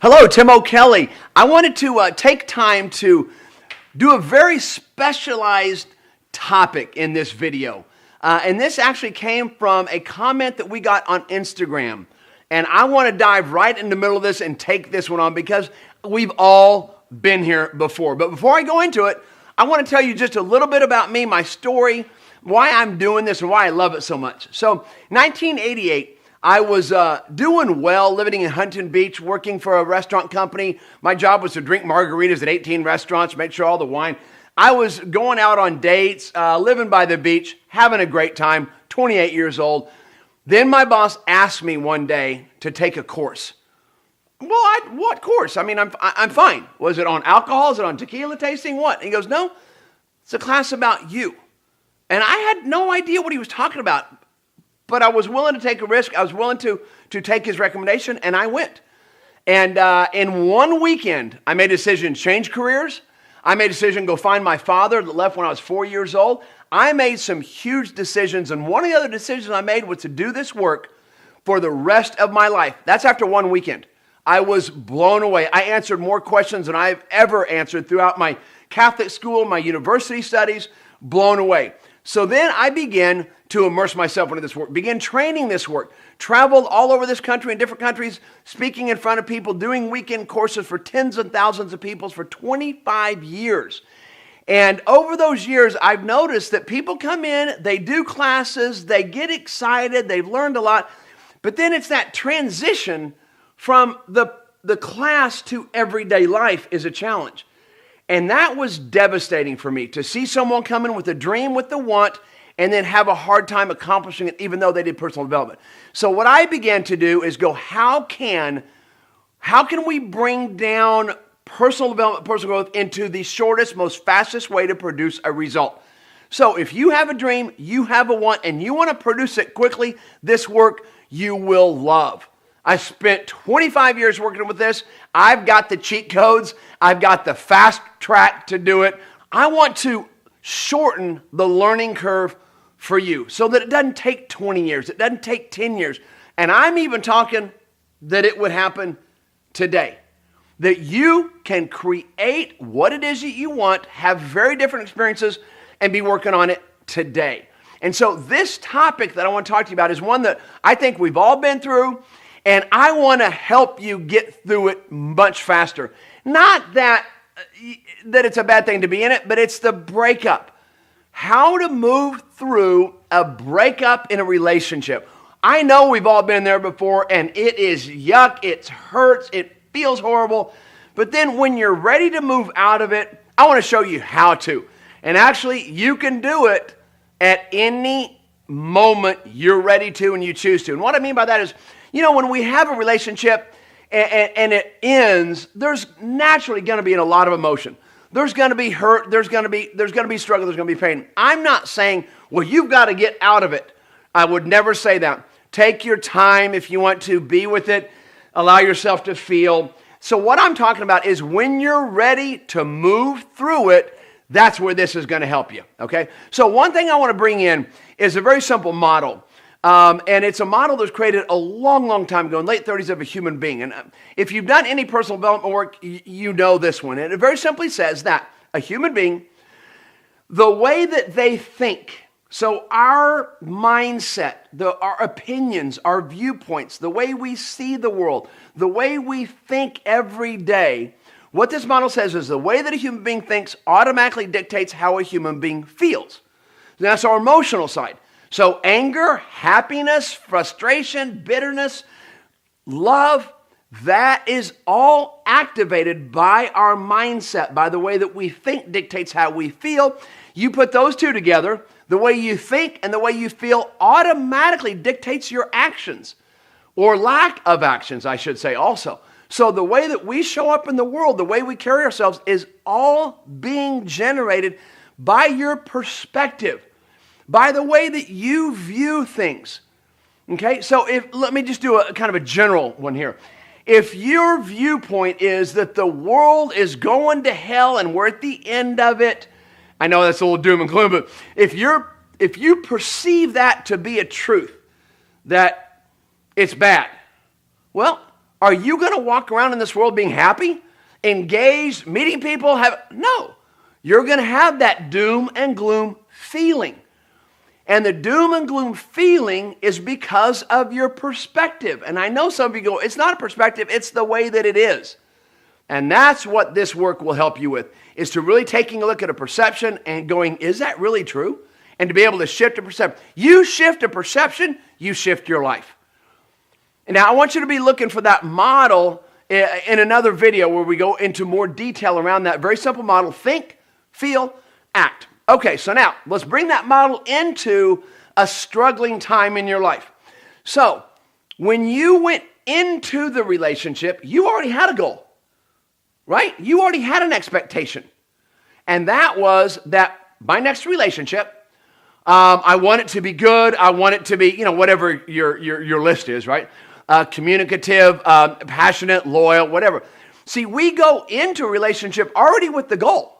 Hello, Tim O'Kelly. I wanted to take time to do a very specialized topic in this video. And this actually came from a comment that we got on Instagram. And I want to dive right in the middle of this and take this one on because we've all been here before. But before I go into it, I want to tell you just a little bit about me, my story, why I'm doing this and why I love it so much. So, 1988, I was doing well, living in Huntington Beach, working for a restaurant company. My job was to drink margaritas at 18 restaurants, make sure all the wine. I was going out on dates, living by the beach, having a great time, 28 years old. Then my boss asked me one day to take a course. Well, what course? I mean, I'm fine. Was it on alcohol? Is it on tequila tasting? What? And he goes, no, it's a class about you. And I had no idea what he was talking about. But I was willing to take a risk. I was willing to take his recommendation, and I went. And in one weekend, I made a decision to change careers. I made a decision to go find my father that left when I was 4 years old. I made some huge decisions, and one of the other decisions I made was to do this work for the rest of my life. That's after one weekend. I was blown away. I answered more questions than I've ever answered throughout my Catholic school, my university studies, blown away. So then I began to immerse myself into this work, began training this work, traveled all over this country in different countries, speaking in front of people, doing weekend courses for tens of thousands of people for 25 years. And over those years, I've noticed that people come in, they do classes, they get excited, they've learned a lot, but then it's that transition from the class to everyday life is a challenge. And that was devastating for me to see someone come in with a dream, with the want, and then have a hard time accomplishing it even though they did personal development. So what I began to do is go, how can we bring down personal development, personal growth into the shortest, most fastest way to produce a result? So if you have a dream, you have a want, and you want to produce it quickly, this work you will love. I spent 25 years working with this. I've got the cheat codes. I've got the fast track to do it. I want to shorten the learning curve for you so that it doesn't take 20 years. It doesn't take 10 years. And I'm even talking that it would happen today. That you can create what it is that you want, have very different experiences, and be working on it today. And so this topic that I want to talk to you about is one that I think we've all been through, and I want to help you get through it much faster. Not that it's a bad thing to be in it, but it's the breakup. How to move through a breakup in a relationship. I know we've all been there before, and it is yuck, it hurts, it feels horrible. But then when you're ready to move out of it, I want to show you how to. And actually, you can do it at any moment you're ready to and you choose to. And what I mean by that is, when we have a relationship and it ends, there's naturally going to be a lot of emotion. There's going to be hurt, there's going to be struggle, there's going to be pain. I'm not saying, well, you've got to get out of it. I would never say that. Take your time if you want to be with it. Allow yourself to feel. So what I'm talking about is when you're ready to move through it, that's where this is going to help you, okay? So one thing I want to bring in is a very simple model. And it's a model that was created a long, long time ago in the late 30s of a human being. And if you've done any personal development work, you know this one. And it very simply says that a human being, the way that they think, so our mindset, our opinions, our viewpoints, the way we see the world, the way we think every day, what this model says is the way that a human being thinks automatically dictates how a human being feels. That's our emotional side. So anger, happiness, frustration, bitterness, love, that is all activated by our mindset, by the way that we think dictates how we feel. You put those two together, the way you think and the way you feel automatically dictates your actions, or lack of actions, I should say also. So the way that we show up in the world, the way we carry ourselves is all being generated by your perspective, by the way that you view things. Okay, so let me just do a kind of a general one here. If your viewpoint is that the world is going to hell and we're at the end of it, I know that's a little doom and gloom, but if you perceive that to be a truth, that it's bad, well, Are you going to walk around in this world being happy, engaged, meeting people? No. You're going to have that doom and gloom feeling. And the doom and gloom feeling is because of your perspective. And I know some of you go, it's not a perspective, it's the way that it is. And that's what this work will help you with, is to really taking a look at a perception and going, is that really true? And to be able to shift a perception. You shift a perception, you shift your life. And now I want you to be looking for that model in another video where we go into more detail around that very simple model. Think, feel, act. Okay, so now let's bring that model into a struggling time in your life. So when you went into the relationship, you already had a goal, right? You already had an expectation. And that was that my next relationship, I want it to be good. I want it to be, whatever your list is, right? Communicative, passionate, loyal, whatever. See, we go into a relationship already with the goal.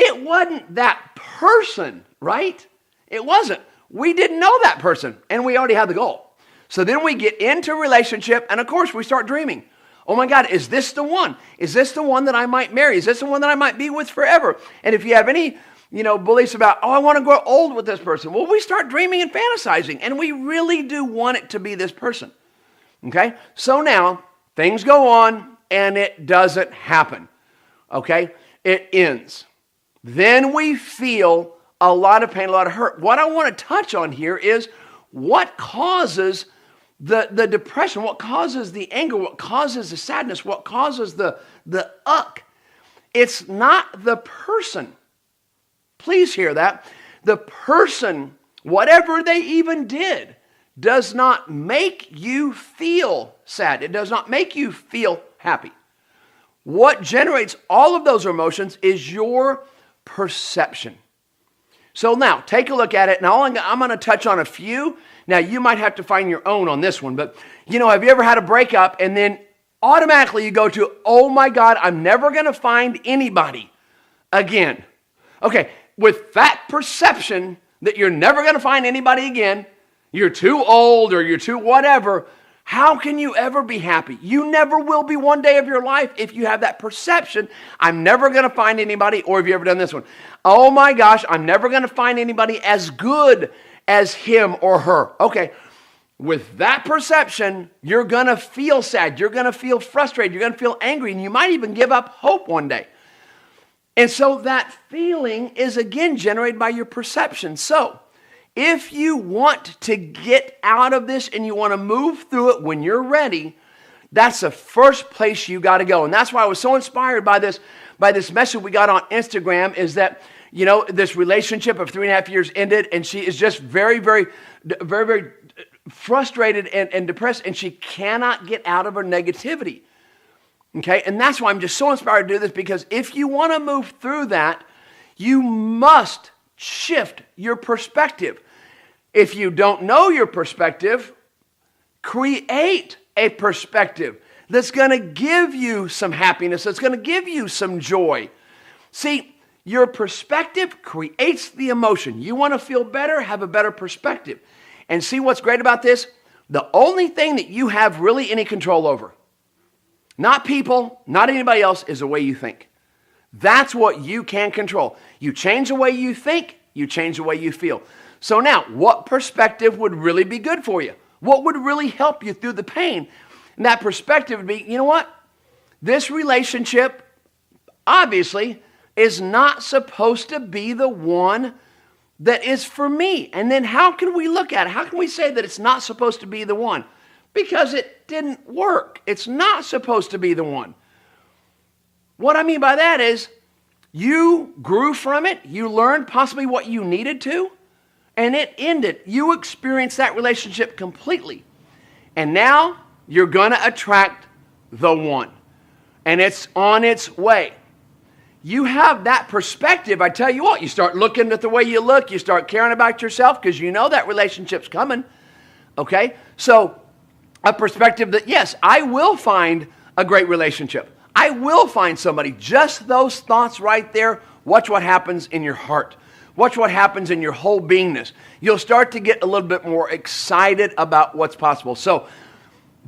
It wasn't that person, right? It wasn't. We didn't know that person, and we already had the goal. So then we get into a relationship, and of course we start dreaming. Oh my God, is this the one? Is this the one that I might marry? Is this the one that I might be with forever? And if you have any, beliefs about, I want to grow old with this person. Well, we start dreaming and fantasizing, and we really do want it to be this person. Okay? So now, things go on, and it doesn't happen. Okay? It ends. Then we feel a lot of pain, a lot of hurt. What I want to touch on here is what causes the depression, what causes the anger, what causes the sadness, what causes the uck. It's not the person. Please hear that. The person, whatever they even did, does not make you feel sad. It does not make you feel happy. What generates all of those emotions is your perception. So now, take a look at it. Now, I'm going to touch on a few. Now, you might have to find your own on this one. But, have you ever had a breakup and then automatically you go to, oh my God, I'm never going to find anybody again. Okay, with that perception that you're never going to find anybody again, you're too old or you're too whatever, how can you ever be happy? You never will be one day of your life if you have that perception, I'm never going to find anybody, or have you ever done this one? Oh my gosh, I'm never going to find anybody as good as him or her. Okay, with that perception, you're going to feel sad, you're going to feel frustrated, you're going to feel angry, and you might even give up hope one day. And so that feeling is again generated by your perception. So, if you want to get out of this and you want to move through it when you're ready, that's the first place you got to go. And that's why I was so inspired by this message we got on Instagram, is that, this relationship of 3.5 years ended, and she is just very, very, very, very frustrated and depressed, and she cannot get out of her negativity. Okay? And that's why I'm just so inspired to do this, because if you want to move through that, you must shift your perspective. If you don't know your perspective, create a perspective that's going to give you some happiness, that's going to give you some joy. See, your perspective creates the emotion. You want to feel better, have a better perspective. And see what's great about this? The only thing that you have really any control over, not people, not anybody else, is the way you think. That's what you can control. You change the way you think, you change the way you feel. So now, what perspective would really be good for you? What would really help you through the pain? And that perspective would be, you know what? This relationship, obviously, is not supposed to be the one that is for me. And then how can we look at it? How can we say that it's not supposed to be the one? Because it didn't work. It's not supposed to be the one. What I mean by that is, you grew from it, you learned possibly what you needed to, and it ended. You experienced that relationship completely. And now you're going to attract the one. And it's on its way. You have that perspective, I tell you what, you start looking at the way you look, you start caring about yourself because you know that relationship's coming. Okay? So, a perspective that, yes, I will find a great relationship. I will find somebody. Just those thoughts right there, watch what happens in your heart. Watch what happens in your whole beingness. You'll start to get a little bit more excited about what's possible. So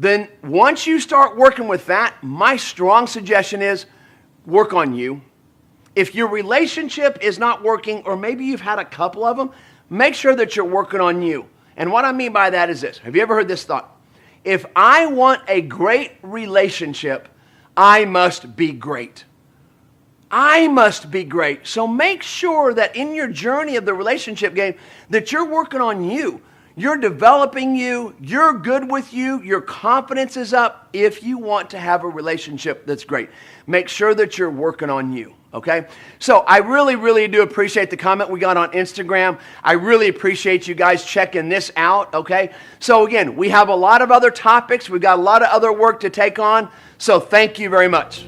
then once you start working with that, my strong suggestion is work on you. If your relationship is not working, or maybe you've had a couple of them, make sure that you're working on you. And what I mean by that is this. Have you ever heard this thought? If I want a great relationship, I must be great. I must be great. So make sure that in your journey of the relationship game that you're working on you. You're developing you. You're good with you. Your confidence is up if you want to have a relationship that's great. Make sure that you're working on you. Okay? So I really, really do appreciate the comment we got on Instagram. I really appreciate you guys checking this out. Okay? So again, we have a lot of other topics. We've got a lot of other work to take on. So thank you very much.